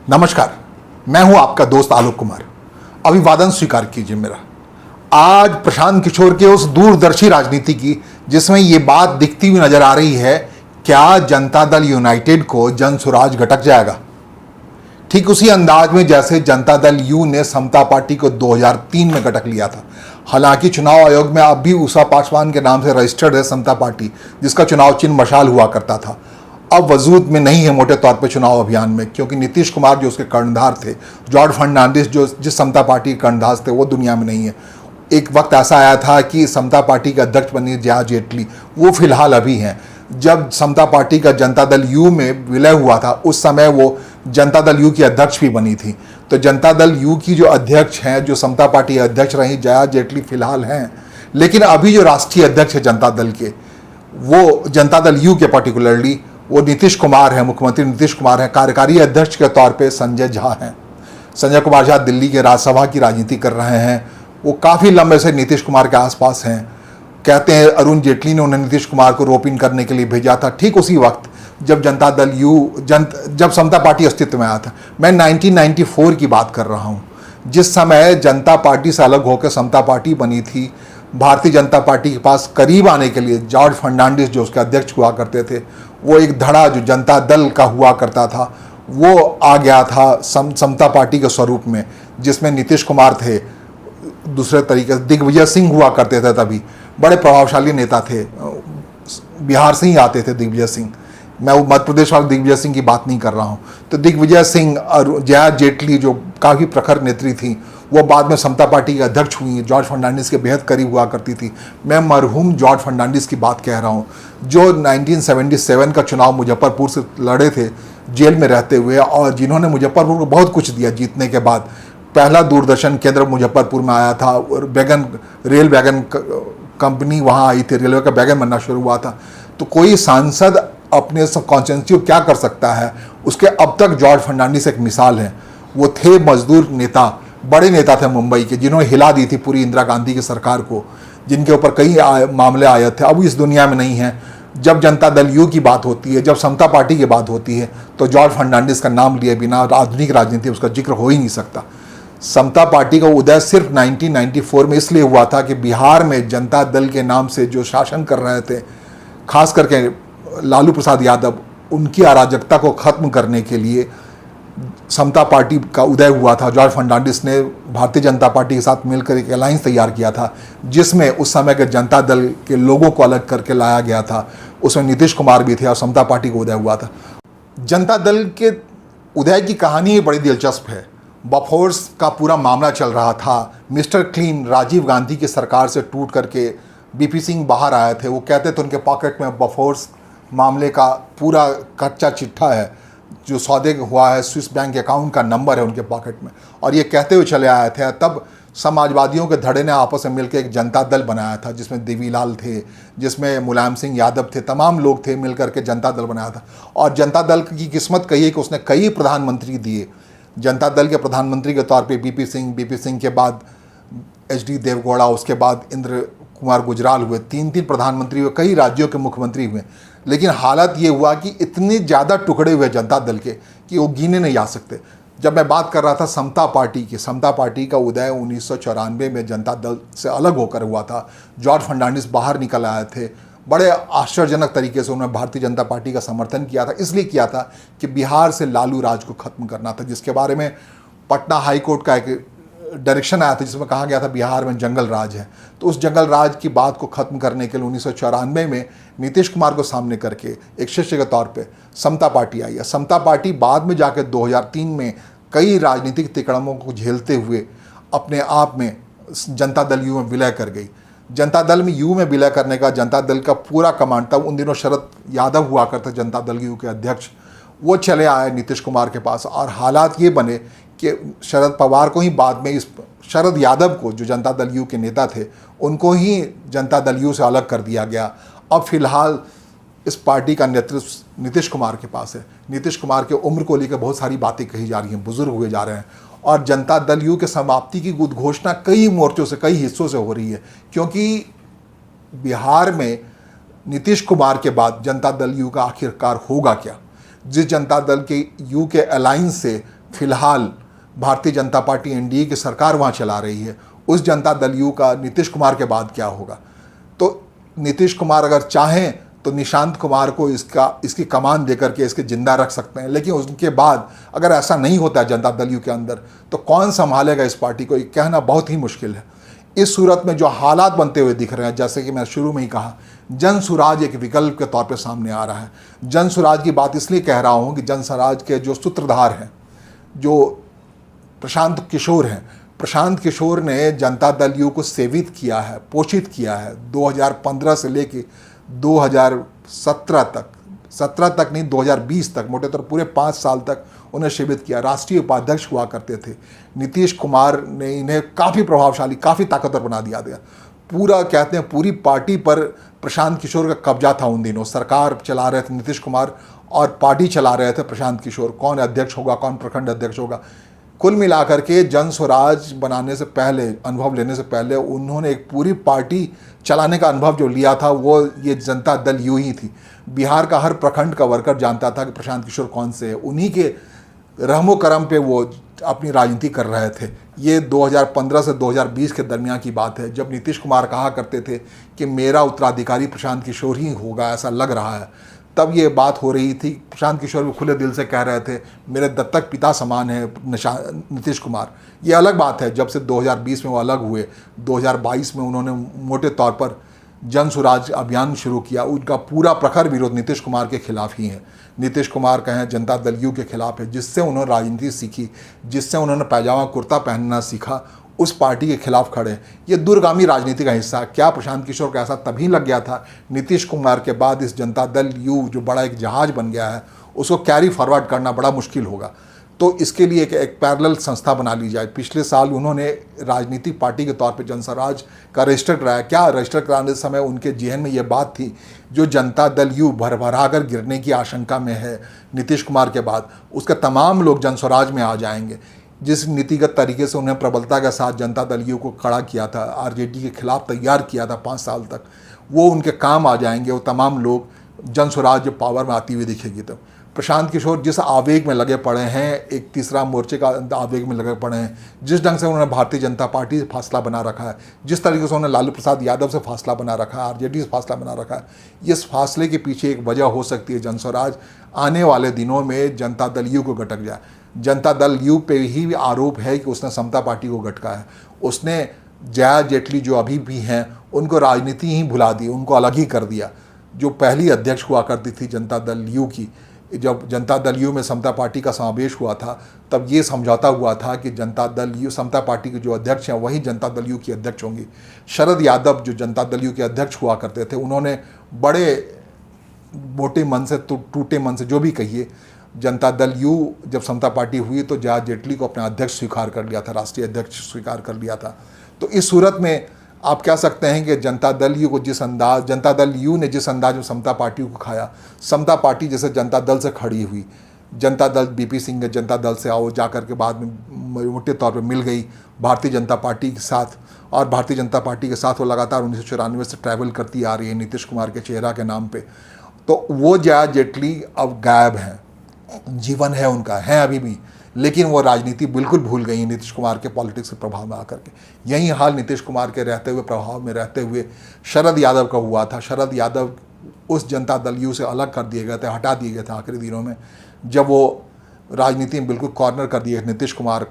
नमस्कार, मैं हूं आपका दोस्त आलोक कुमार। अभिवादन स्वीकार कीजिए मेरा। आज प्रशांत किशोर के उस दूरदर्शी राजनीति की जिसमें ये बात दिखती हुई नजर आ रही है, क्या जनता दल यूनाइटेड को जनसुराज गटक जाएगा? ठीक उसी अंदाज में जैसे जनता दल यू ने समता पार्टी को 2003 में गटक लिया था। हालांकि चुनाव आयोग में अब भी उषा पासवान के नाम से रजिस्टर्ड है समता पार्टी, जिसका चुनाव चिन्ह मशाल हुआ करता था, अब वजूद में नहीं है मोटे तौर पे चुनाव अभियान में, क्योंकि नीतीश कुमार जो उसके कर्णधार थे, जॉर्ज फर्नांडिस जो जिस समता पार्टी के कर्णधार थे, वो दुनिया में नहीं है। एक वक्त ऐसा आया था कि समता पार्टी के अध्यक्ष बनी जया जेटली, वो फिलहाल अभी हैं। जब समता पार्टी का जनता दल यू में विलय हुआ था, उस समय वो जनता दल यू की अध्यक्ष भी बनी थी। तो जनता दल यू की जो अध्यक्ष हैं, जो समता पार्टी अध्यक्ष रही जया जेटली फिलहाल हैं, लेकिन अभी जो राष्ट्रीय अध्यक्ष है जनता दल के, वो जनता दल यू के पर्टिकुलरली वो नीतीश कुमार है, मुख्यमंत्री नीतीश कुमार है। कार्यकारी अध्यक्ष के तौर पे संजय झा हैं। संजय कुमार झा दिल्ली के राज्यसभा की राजनीति कर रहे हैं। वो काफ़ी लंबे से नीतीश कुमार के आसपास हैं। कहते हैं अरुण जेटली ने उन्हें नीतीश कुमार को रोप इन करने के लिए भेजा था, ठीक उसी वक्त जब जनता दल यू जब समता पार्टी अस्तित्व में आया था। मैं 1994 की बात कर रहा हूँ, जिस समय जनता पार्टी से अलग होकर समता पार्टी बनी थी। भारतीय जनता पार्टी के पास करीब आने के लिए जॉर्ज फर्नांडिस जो उसके अध्यक्ष हुआ करते थे, वो एक धड़ा जो जनता दल का हुआ करता था, वो आ गया था समता पार्टी के स्वरूप में, जिसमें नीतीश कुमार थे, दूसरे तरीके से दिग्विजय सिंह हुआ करते थे। तभी बड़े प्रभावशाली नेता थे, बिहार से ही आते थे दिग्विजय सिंह। मैं वो मध्य प्रदेश वाले दिग्विजय सिंह की बात नहीं कर रहा हूँ। तो दिग्विजय सिंह और जया जेटली जो काफ़ी प्रखर नेत्री थी, वो बाद में समता पार्टी के अध्यक्ष हुई। जॉर्ज फर्नांडिस के बेहद करीब हुआ करती थी। मैं मरहूम जॉर्ज फर्नांडिस की बात कह रहा हूँ, जो 1977 का चुनाव मुजफ्फरपुर से लड़े थे जेल में रहते हुए, और जिन्होंने मुजफ्फरपुर को बहुत कुछ दिया जीतने के बाद। पहला दूरदर्शन केंद्र मुजफ्फरपुर में आया था, और रेल वैगन कंपनी वहाँ आई थी, रेलवे का वैगन बनना शुरू हुआ था। तो कोई सांसद अपने सब कॉन्स्टिट्यूंसी को क्या कर सकता है, उसके अब तक जॉर्ज फर्नांडिस एक मिसाल है। वो थे मजदूर नेता, बड़े नेता थे मुंबई के, जिन्होंने हिला दी थी पूरी इंदिरा गांधी की सरकार को, जिनके ऊपर कई मामले आए थे। अब इस दुनिया में नहीं है। जब जनता दल यू की बात होती है, जब समता पार्टी की बात होती है, तो जॉर्ज फर्नांडिस का नाम लिए बिना आधुनिक राजनीति उसका जिक्र हो ही नहीं सकता। समता पार्टी का उदय सिर्फ 1994 में इसलिए हुआ था कि बिहार में जनता दल के नाम से जो शासन कर रहे थे, खास करके लालू प्रसाद यादव, उनकी अराजकता को ख़त्म करने के लिए समता पार्टी का उदय हुआ था। जॉर्ज फर्नांडिस ने भारतीय जनता पार्टी के साथ मिलकर एक अलायंस तैयार किया था, जिसमें उस समय के जनता दल के लोगों को अलग करके लाया गया था। उसमें नीतीश कुमार भी थे और समता पार्टी का उदय हुआ था। जनता दल के उदय की कहानी बड़ी दिलचस्प है। बफोर्स का पूरा मामला चल रहा था। मिस्टर क्लीन राजीव गांधी की सरकार से टूट करके बीपी सिंह बाहर आए थे। वो कहते थे उनके पॉकेट में बफोर्स मामले का पूरा कच्चा चिट्ठा है, जो सौदे हुआ है, स्विस बैंक अकाउंट का नंबर है उनके पॉकेट में, और ये कहते हुए चले आए थे। तब समाजवादियों के धड़े ने आपस में मिलकर एक जनता दल बनाया था, जिसमें देवीलाल थे, जिसमें मुलायम सिंह यादव थे, तमाम लोग थे, मिलकर के जनता दल बनाया था। और जनता दल की किस्मत कही है कि उसने कई प्रधानमंत्री दिए। जनता दल के प्रधानमंत्री के तौर पे बीपी सिंह के बाद HD देवगौड़ा, उसके बाद इंद्र कुमार गुजराल हुए। तीन प्रधानमंत्री हुए, कई राज्यों के मुख्यमंत्री हुए। लेकिन हालत ये हुआ कि इतने ज़्यादा टुकड़े हुए जनता दल के कि वो गिने नहीं जा सकते। जब मैं बात कर रहा था समता पार्टी की, समता पार्टी का उदय 1994 में जनता दल से अलग होकर हुआ था। जॉर्ज फर्नांडिस बाहर निकल आए थे। बड़े आश्चर्यजनक तरीके से उन्होंने भारतीय जनता पार्टी का समर्थन किया था। इसलिए किया था कि बिहार से लालू राज को ख़त्म करना था, जिसके बारे में पटना हाई कोर्ट का एक डायरेक्शन आया था, जिसमें कहा गया था बिहार में जंगल राज है। तो उस जंगल राज की बात को ख़त्म करने के लिए 1994 में नीतीश कुमार को सामने करके एक शिष्य के तौर पे समता पार्टी आई है। समता पार्टी बाद में जाकर 2003 में कई राजनीतिक तिकड़मों को झेलते हुए अपने आप में जनता दल यू में विलय कर गई। जनता दल में यू में विलय करने का जनता दल का पूरा कमांड था। उन दिनों शरद यादव हुआ करते जनता दल यू के अध्यक्ष, वो चले आए नीतीश कुमार के पास, और हालात ये बने कि शरद पवार को ही बाद में, इस शरद यादव को जो जनता दल यू के नेता थे, उनको ही जनता दल यू से अलग कर दिया गया। अब फिलहाल इस पार्टी का नेतृत्व नीतीश कुमार के पास है। नीतीश कुमार के उम्र को लेकर बहुत सारी बातें कही जा रही हैं, बुजुर्ग हुए जा रहे हैं, और जनता दल यू के समाप्ति की उद्घोषणा कई मोर्चों से, कई हिस्सों से हो रही है। क्योंकि बिहार में नीतीश कुमार के बाद जनता दल यू का आखिरकार होगा क्या? जिस जनता दल के यू के अलायंस से फिलहाल भारतीय जनता पार्टी एनडीए की सरकार वहाँ चला रही है, उस जनता दल यू का नीतीश कुमार के बाद क्या होगा? तो नीतीश कुमार अगर चाहें तो निशांत कुमार को इसकी कमान देकर के इसके जिंदा रख सकते हैं, लेकिन उसके बाद अगर ऐसा नहीं होता है जनता दल यू के अंदर तो कौन संभालेगा इस पार्टी को, ये कहना बहुत ही मुश्किल है। इस सूरत में जो हालात बनते हुए दिख रहे हैं, जैसे कि मैं शुरू में ही कहा, जन सुराज एक विकल्प के तौर पे सामने आ रहा है। जन सुराज की बात इसलिए कह रहा हूँ कि जन सुराज के जो सूत्रधार हैं, जो प्रशांत किशोर हैं, प्रशांत किशोर ने जनता दल यू को सेवित किया है, पोषित किया है 2015 से लेके 2017 तक, 17 तक नहीं 2020 तक, मोटे तौर पूरे 5 साल तक उन्हें सेवित किया। राष्ट्रीय उपाध्यक्ष हुआ करते थे। नीतीश कुमार ने इन्हें काफ़ी प्रभावशाली, काफ़ी ताकतवर बना दिया गया। पूरा कहते हैं पूरी पार्टी पर प्रशांत किशोर का कब्जा था उन दिनों। सरकार चला रहे थे नीतीश कुमार और पार्टी चला रहे थे प्रशांत किशोर। कौन अध्यक्ष होगा, कौन प्रखंड अध्यक्ष होगा, कुल मिलाकर के जन स्वराज बनाने से पहले, अनुभव लेने से पहले उन्होंने एक पूरी पार्टी चलाने का अनुभव जो लिया था वो ये जनता दल यू ही थी। बिहार का हर प्रखंड का वर्कर जानता था कि प्रशांत किशोर कौन से है। उन्हीं के रहमो करम पे वो अपनी राजनीति कर रहे थे। ये 2015 से 2020 के दरमियान की बात है, जब नीतीश कुमार कहा करते थे कि मेरा उत्तराधिकारी प्रशांत किशोर ही होगा, ऐसा लग रहा है, तब ये बात हो रही थी। प्रशांत किशोर भी खुले दिल से कह रहे थे मेरे दत्तक पिता समान है नीतीश कुमार। ये अलग बात है, जब से 2020 में वो अलग हुए, 2022 में उन्होंने मोटे तौर पर जन सुराज अभियान शुरू किया। उनका पूरा प्रखर विरोध नीतीश कुमार के खिलाफ ही है। नीतीश कुमार कहें जनता दल यू के खिलाफ है, जिससे उन्होंने राजनीति सीखी, जिससे उन्होंने पैजामा कुर्ता पहनना सीखा, उस पार्टी के खिलाफ खड़े। ये दूरगामी राजनीति का हिस्सा। क्या प्रशांत किशोर का ऐसा तभी लग गया था? नीतीश कुमार के बाद इस जनता दल यू जो बड़ा एक जहाज बन गया है, उसको कैरी फॉरवर्ड करना बड़ा मुश्किल होगा। तो इसके लिए एक पैरेलल संस्था बना ली जाए। पिछले साल उन्होंने राजनीतिक पार्टी के तौर पे जनसराज का रजिस्टर कराया। क्या रजिस्टर कराने समय उनके जेहन में ये बात थी, जो जनता दल यू भरभरा कर गिरने की आशंका में है नीतीश कुमार के बाद, उसके तमाम लोग जनसराज में आ जाएंगे। जिस नीतिगत तरीके से उन्हें प्रबलता के साथ जनता दल यू को खड़ा किया था, आरजेडी के खिलाफ तैयार किया था 5 साल तक, वो उनके काम आ जाएंगे। वो तमाम लोग जनसुराज पावर में आती हुई दिखेगी। तो प्रशांत किशोर जिस आवेग में लगे पड़े हैं, एक तीसरा मोर्चे का आवेग में लगे पड़े हैं, जिस ढंग से उन्होंने भारतीय जनता पार्टी से फासला बना रखा है, जिस तरीके से उन्होंने लालू प्रसाद यादव से फासला बना रखा है, आरजेडी से फासला बना रखा है, इस फासले के पीछे एक वजह हो सकती है जनसुराज आने वाले दिनों में जनता दल यू को गटक जाए। जनता दल यू पे ही आरोप है कि उसने समता पार्टी को गटका है। उसने जया जेटली जो अभी भी हैं उनको राजनीति ही भुला दी, उनको अलग ही कर दिया। जो पहली अध्यक्ष हुआ करती थी जनता दल यू की, जब जनता दल यू में समता पार्टी का समावेश हुआ था, तब ये समझौता हुआ था कि Janata Dal you, Samta party के जो अध्यक्ष हैं वही जनता दल यू की अध्यक्ष होंगी। शरद यादव जो जनता दल यू के अध्यक्ष हुआ करते थे, उन्होंने बड़े मोटे मन से, टूटे मन से, जो भी कहिए, जनता दल यू जब समता पार्टी हुई तो जया जेटली को अपना अध्यक्ष स्वीकार कर लिया था, राष्ट्रीय अध्यक्ष स्वीकार कर लिया था। तो इस सूरत में आप कह सकते हैं कि जनता दल यू को जनता दल यू ने जिस अंदाज में समता पार्टी को खाया, समता पार्टी जैसे जनता दल से खड़ी हुई, जनता दल बीपी सिंह ने जनता दल से आओ जाकर के बाद में मोटे तौर पर मिल गई भारतीय जनता पार्टी के साथ, और भारतीय जनता पार्टी के साथ वो लगातार 1994 से ट्रैवल करती आ रही है नीतीश कुमार के चेहरा के नाम पे। तो वो जया जेटली अब गायब हैं, जीवन है उनका, है अभी भी, लेकिन वो राजनीति बिल्कुल भूल गई नीतीश कुमार के पॉलिटिक्स के प्रभाव में आकर के। यही हाल नीतीश कुमार के रहते हुए, प्रभाव में रहते हुए शरद यादव का हुआ था। शरद यादव उस जनता दल यू से अलग कर दिए गए थे, हटा दिए गए थे आखिरी दिनों में, जब वो राजनीति में बिल्कुल कॉर्नर कर दिए नीतीश कुमार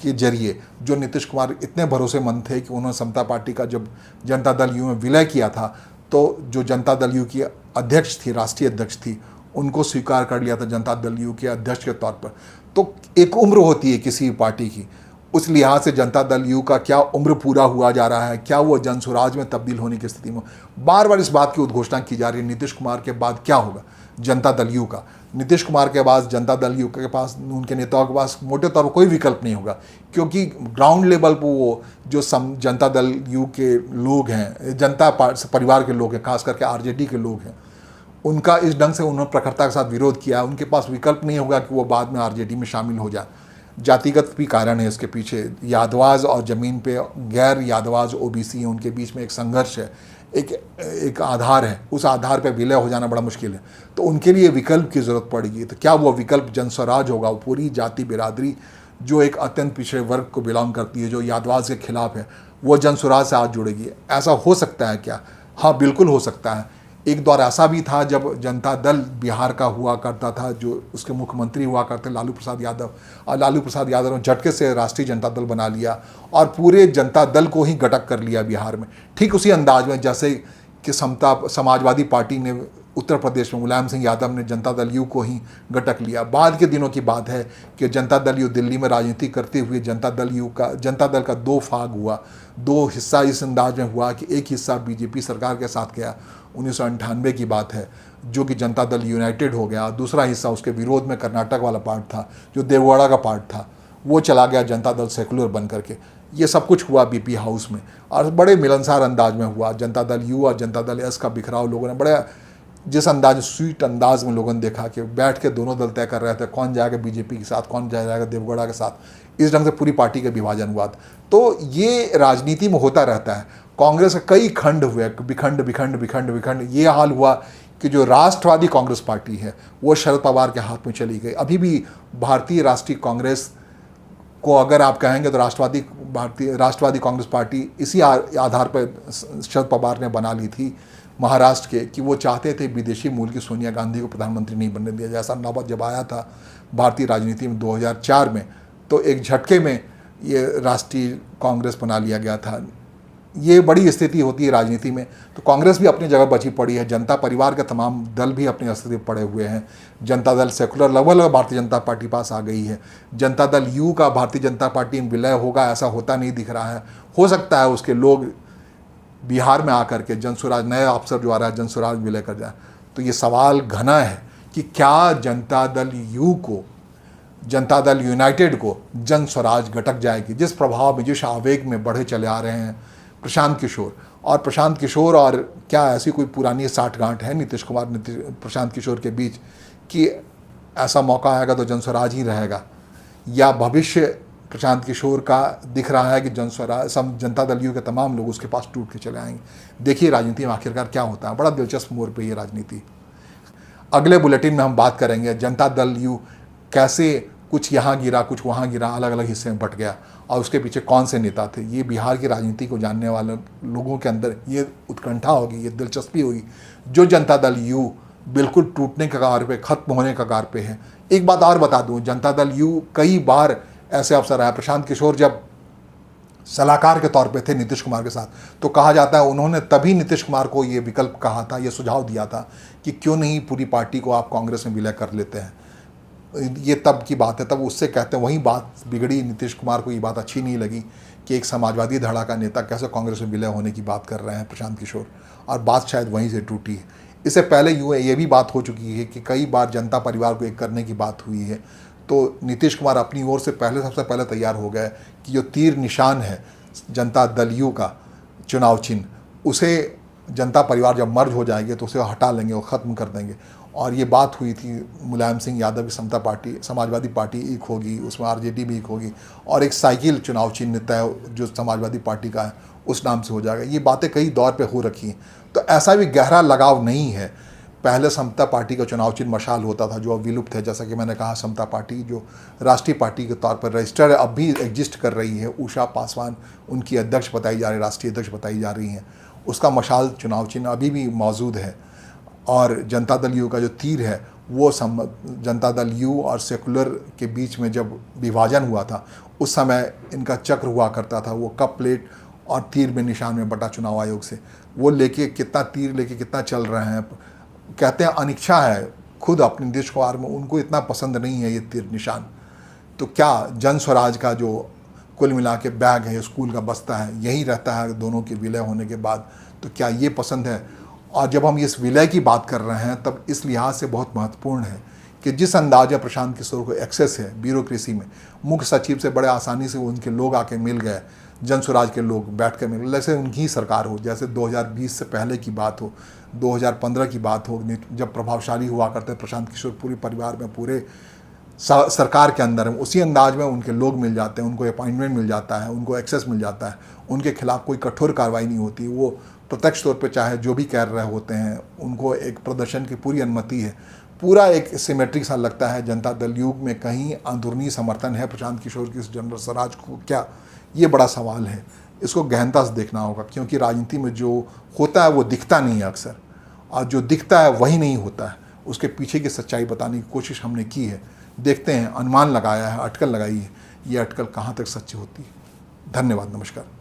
के जरिए। जो नीतीश कुमार इतने भरोसेमंद थे कि उन्होंने समता पार्टी का जब जनता दल यू में विलय किया था, तो जो जनता दल यू की अध्यक्ष थी, राष्ट्रीय अध्यक्ष थी, उनको स्वीकार कर लिया था जनता दल यू के अध्यक्ष के तौर पर। तो एक उम्र होती है किसी पार्टी की, उस लिहाज से जनता दल यू का क्या उम्र पूरा हुआ जा रहा है, क्या वो जनसुराज में तब्दील होने की स्थिति में? बार बार इस बात की उद्घोषणा की जा रही है नीतीश कुमार के बाद क्या होगा जनता दल यू का। नीतीश कुमार के पास, जनता दल यू के पास, उनके नेताओं के पास मोटे तौर पर कोई विकल्प नहीं होगा, क्योंकि ग्राउंड लेवल पर वो जो जनता दल यू के लोग हैं, जनता परिवार के लोग हैं, खास करके आरजेडी के लोग हैं, उनका इस ढंग से उन्होंने प्रखरता के साथ विरोध किया। उनके पास विकल्प नहीं होगा कि वो बाद में आरजेडी में शामिल हो जाए। जातिगत भी कारण है इसके पीछे, यादवाज और ज़मीन पे गैर यादवाज ओबीसी हैं, उनके बीच में एक संघर्ष है। एक एक आधार है, उस आधार पर विलय हो जाना बड़ा मुश्किल है। तो उनके लिए विकल्प की ज़रूरत पड़ेगी। तो क्या वो विकल्प जनस्वराज होगा? वो पूरी जाति बिरादरी जो एक अत्यंत पिछड़े वर्ग को बिलोंग करती है, जो यादवाद के खिलाफ है, वो जनस्वराज से आज जुड़ेगी। ऐसा हो सकता है क्या? हाँ, बिल्कुल हो सकता है। एक दौर ऐसा भी था जब जनता दल बिहार का हुआ करता था, जो उसके मुख्यमंत्री हुआ करते लालू प्रसाद यादव, और लालू प्रसाद यादव ने झटके से राष्ट्रीय जनता दल बना लिया और पूरे जनता दल को ही गटक कर लिया बिहार में। ठीक उसी अंदाज में जैसे कि समाजवादी पार्टी ने उत्तर प्रदेश में मुलायम सिंह यादव ने जनता दल यू को ही गटक लिया। बाद के दिनों की बात है कि जनता दल यू दिल्ली में राजनीति करते हुए जनता दल का दो भाग हुआ, दो हिस्सा इस अंदाज में हुआ कि एक हिस्सा बीजेपी सरकार के साथ गया, 1998 की बात है, जो कि जनता दल यूनाइटेड हो गया। दूसरा हिस्सा उसके विरोध में कर्नाटक वाला पार्ट था, जो देवगौड़ा का पार्ट था, वो चला गया जनता दल सेकुलर बन करके। ये सब कुछ हुआ बीपी हाउस में और बड़े मिलनसार अंदाज में हुआ। जनता दल यू और जनता दल एस का बिखराव लोगों ने बड़े जिस अंदाज स्वीट अंदाज में लोगों ने देखा कि बैठ के दोनों दल तय कर रहे थे कौन जाएगा बीजेपी के साथ, कौन जाएगा देवगौड़ा के साथ। इस ढंग से पूरी पार्टी का विभाजन हुआ था। तो ये राजनीति में होता रहता है। कांग्रेस के कई खंड हुए, विखंड। ये हाल हुआ कि जो राष्ट्रवादी कांग्रेस पार्टी है वो शरद पवार के हाथ में चली गई। अभी भी भारतीय राष्ट्रीय कांग्रेस को अगर आप कहेंगे तो राष्ट्रवादी कांग्रेस पार्टी इसी आधार पर शरद पवार ने बना ली थी महाराष्ट्र के, कि वो चाहते थे विदेशी मूल की सोनिया गांधी को प्रधानमंत्री नहीं बनने दिया जाए। ऐसा नौबत जब आया था भारतीय राजनीति में 2004 में, तो एक झटके में ये राष्ट्रीय कांग्रेस बना लिया गया था। ये बड़ी स्थिति होती है राजनीति में। तो कांग्रेस भी अपनी जगह बची पड़ी है, जनता परिवार के तमाम दल भी अपनी स्थिति में पड़े हुए हैं। जनता दल सेकुलर लगभग भारतीय जनता पार्टी पास आ गई है। जनता दल यू का भारतीय जनता पार्टी में विलय होगा ऐसा होता नहीं दिख रहा है। हो सकता है उसके लोग बिहार में आकर के जनस्वराज, नए अफसर जो आ रहा है, जनस्वराज विलय कर जाए। तो ये सवाल घना है कि क्या जनता दल यू को, जनता दल यूनाइटेड को जनस्वराज गटक जाएगी? जिस प्रभाव में, जिस आवेग में बढ़े चले आ रहे हैं प्रशांत किशोर और क्या ऐसी कोई पुरानी साठगांठ है नीतीश कुमार प्रशांत किशोर के बीच कि ऐसा मौका आएगा तो जनस्वराज ही रहेगा? या भविष्य प्रशांत किशोर का दिख रहा है कि जनता दल यू के तमाम लोग उसके पास टूट के चले आएंगे? देखिए राजनीति में आखिरकार क्या होता है। बड़ा दिलचस्प मोड़ पे ये राजनीति। अगले बुलेटिन में हम बात करेंगे जनता दल यू कैसे कुछ यहाँ गिरा, कुछ वहाँ गिरा, अलग अलग हिस्से में बट गया और उसके पीछे कौन से नेता थे। ये बिहार की राजनीति को जानने वाले लोगों के अंदर ये उत्कंठा होगी, ये दिलचस्पी होगी। जो जनता दल यू बिल्कुल टूटने के कगार पे, खत्म होने के कगार पे है। एक बात और बता दूं, जनता दल यू कई बार ऐसे अवसर आया। प्रशांत किशोर जब सलाहकार के तौर पे थे नीतीश कुमार के साथ, तो कहा जाता है उन्होंने तभी नीतीश कुमार को ये विकल्प कहा था, ये सुझाव दिया था कि क्यों नहीं पूरी पार्टी को आप कांग्रेस में विलय कर लेते हैं। ये तब की बात है, तब उससे कहते हैं वहीं बात बिगड़ी। नीतीश कुमार को ये बात अच्छी नहीं लगी कि एक समाजवादी धड़ा का नेता कैसे कांग्रेस में विलय होने की बात कर रहे हैं प्रशांत किशोर, और बात शायद वहीं से टूटी है। इससे पहले ये भी बात हो चुकी है कि कई बार जनता परिवार को एक करने की बात हुई है। तो नीतीश कुमार अपनी ओर से सबसे पहले तैयार हो गए कि जो तीर निशान है जनता दल यू का चुनाव चिन्ह, उसे जनता परिवार जब मर्ज हो जाएगी तो उसे हटा लेंगे और ख़त्म कर देंगे। और ये बात हुई थी मुलायम सिंह यादव की समता पार्टी, समाजवादी पार्टी एक होगी, उसमें आरजेडी भी एक होगी, और एक साइकिल चुनाव चिन्ह तय जो समाजवादी पार्टी का है उस नाम से हो जाएगा। ये बातें कई दौर पे हो रखी हैं। तो ऐसा भी गहरा लगाव नहीं है। पहले समता पार्टी का चुनाव चिन्ह मशाल होता था, जो अब विलुप्त है। जैसा कि मैंने कहा, समता पार्टी जो राष्ट्रीय पार्टी के तौर पर रजिस्टर्ड अब भी एग्जिस्ट कर रही है, उषा पासवान उनकी अध्यक्ष बताई जा रही, राष्ट्रीय अध्यक्ष बताई जा रही हैं, उसका मशाल चुनाव चिन्ह अभी भी मौजूद है। और जनता दल यू का जो तीर है वो जनता दल यू और सेकुलर के बीच में जब विभाजन हुआ था उस समय इनका चक्र हुआ करता था। वो कप प्लेट और तीर में निशान में बटा चुनाव आयोग से वो लेके कितना चल रहे हैं। कहते हैं अनिच्छा है खुद अपने नीतीश कुमार में, उनको इतना पसंद नहीं है ये तीर निशान। तो क्या जन स्वराज का जो कुल मिला के बैग है, स्कूल का बस्ता है, यही रहता है दोनों के विलय होने के बाद? तो क्या ये पसंद है? और जब हम इस विलय की बात कर रहे हैं तब इस लिहाज से बहुत महत्वपूर्ण है कि जिस अंदाज में प्रशांत किशोर को एक्सेस है ब्यूरोक्रेसी में, मुख्य सचिव से बड़े आसानी से उनके लोग आके मिल गए, जन स्वराज के लोग बैठ कर मिल गए, जैसे उनकी सरकार हो, जैसे 2020 से पहले की बात हो, 2015 की बात हो, जब प्रभावशाली हुआ करते प्रशांत किशोर पूरे परिवार में, पूरे सरकार के अंदर में, उसी अंदाज में उनके लोग मिल जाते हैं, उनको अपॉइंटमेंट मिल जाता है, उनको एक्सेस मिल जाता है, उनके खिलाफ कोई कठोर कार्रवाई नहीं होती, वो प्रत्यक्ष तौर पे चाहे जो भी कह रहे होते हैं उनको एक प्रदर्शन की पूरी अनुमति है। पूरा एक सिमेट्रिक सा लगता है जनता दल युग में कहीं अंदरूनी समर्थन है प्रशांत किशोर की इस जनरल स्वराज को क्या, ये बड़ा सवाल है। इसको गहनता से देखना होगा, क्योंकि राजनीति में जो होता है वो दिखता नहीं है अक्सर, और जो दिखता है वही नहीं होता है। उसके पीछे की सच्चाई बताने की कोशिश हमने की है। देखते हैं, अनुमान लगाया है, अटकल लगाई है, ये अटकल कहाँ तक सच्ची होती है। धन्यवाद, नमस्कार।